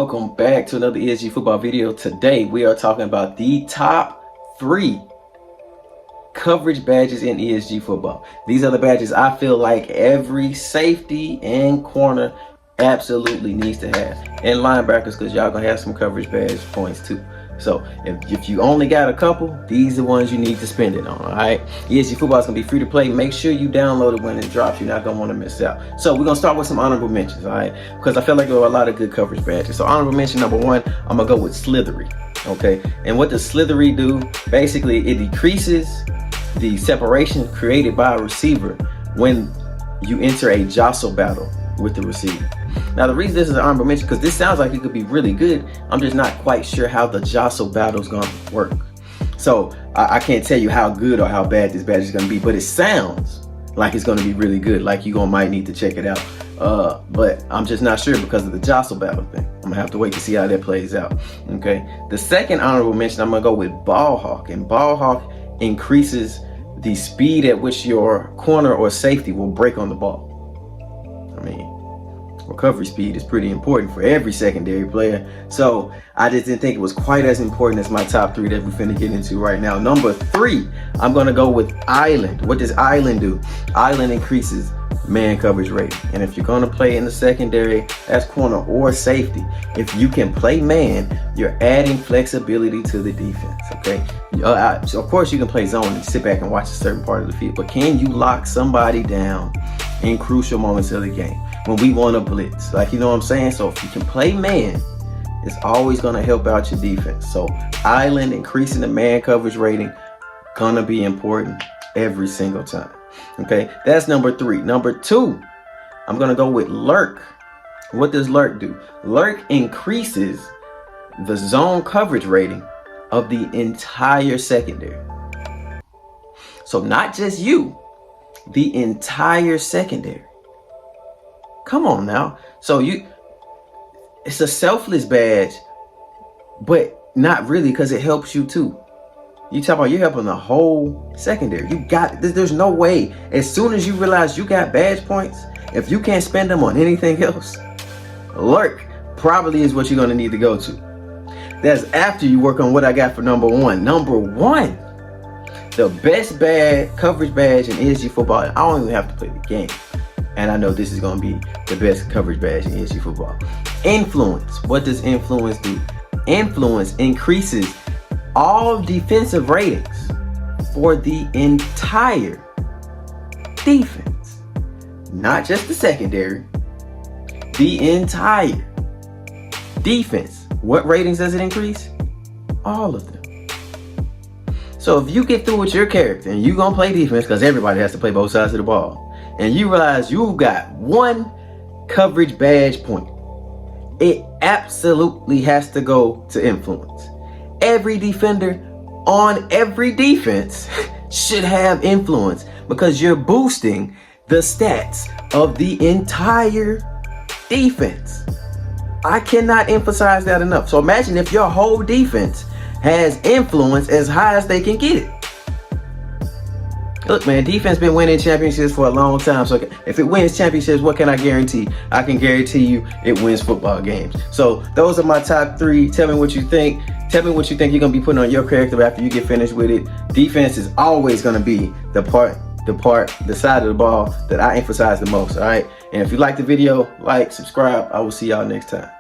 welcome back to another ESG football video. Today we are talking about the top 3 coverage badges in ESG football. These are the badges I feel like every safety and corner absolutely needs to have, and linebackers, because y'all gonna have some coverage badge points too. So if you only got a couple, these are the ones you need to spend it on. All right, ESG football is gonna be free to play. Make sure you download it when it drops. You're not gonna want to miss out. So we're gonna start with some honorable mentions, all right, because I feel like there are a lot of good coverage badges. So honorable mention number 1, I'm gonna go with Slithery. Okay, and what does Slithery do? Basically, it decreases the separation created by a receiver when you enter a jostle battle with the receiver. Now, the reason this is an honorable mention, because this sounds like it could be really good. I'm just not quite sure how the jostle battle is going to work. So I can't tell you how good or how bad this badge is going to be, but it sounds like it's going to be really good. Like you might need to check it out. But I'm just not sure because of the jostle battle thing. I'm gonna have to wait to see how that plays out. Okay. The second honorable mention, I'm gonna go with Ball Hawk, and Ball Hawk increases the speed at which your corner or safety will break on the ball. I mean, recovery speed is pretty important for every secondary player. So I just didn't think it was quite as important as my top 3 that we're finna get into right now. Number 3, I'm gonna go with Island. What does Island do? Island increases man coverage rating. And if you're gonna play in the secondary as corner or safety, if you can play man, you're adding flexibility to the defense. Okay. So of course you can play zone and sit back and watch a certain part of the field, but can you lock somebody down in crucial moments of the game when we want to blitz? Like, you know what I'm saying? So if you can play man, it's always going to help out your defense. So Island increasing the man coverage rating gonna be important every single time. Okay, that's number 3. Number 2, I'm gonna go with Lurk. What does Lurk do? Lurk increases the zone coverage rating of the entire secondary. So not just you, the entire secondary. Come on now. So it's a selfless badge, but not really, because it helps you too. You talk about you're helping the whole secondary. You got, there's no way, as soon as you realize you got badge points, if you can't spend them on anything else, Lurk probably is what you're going to need to go to. That's after you work on what I got for number 1. Number 1, the best coverage badge in ESG football. I don't even have to play the game, and I know this is going to be the best coverage badge in ESG football. Influence. What does influence do? Influence increases all defensive ratings for the entire defense, not just the secondary, the entire defense. What ratings does it increase? All of them. So if you get through with your character and you're gonna play defense, because everybody has to play both sides of the ball, and you realize you've got 1 coverage badge point, it absolutely has to go to influence. Every defender on every defense should have influence, because you're boosting the stats of the entire defense. I cannot emphasize that enough. So imagine if your whole defense has influence as high as they can get it. Look, man, defense been winning championships for a long time. So if it wins championships, what can I guarantee? I can guarantee you it wins football games. So those are my top 3. Tell me what you think. Tell me what you think you're going to be putting on your character after you get finished with it. Defense is always going to be the side of the ball that I emphasize the most. All right. And if you like the video, like, subscribe. I will see y'all next time.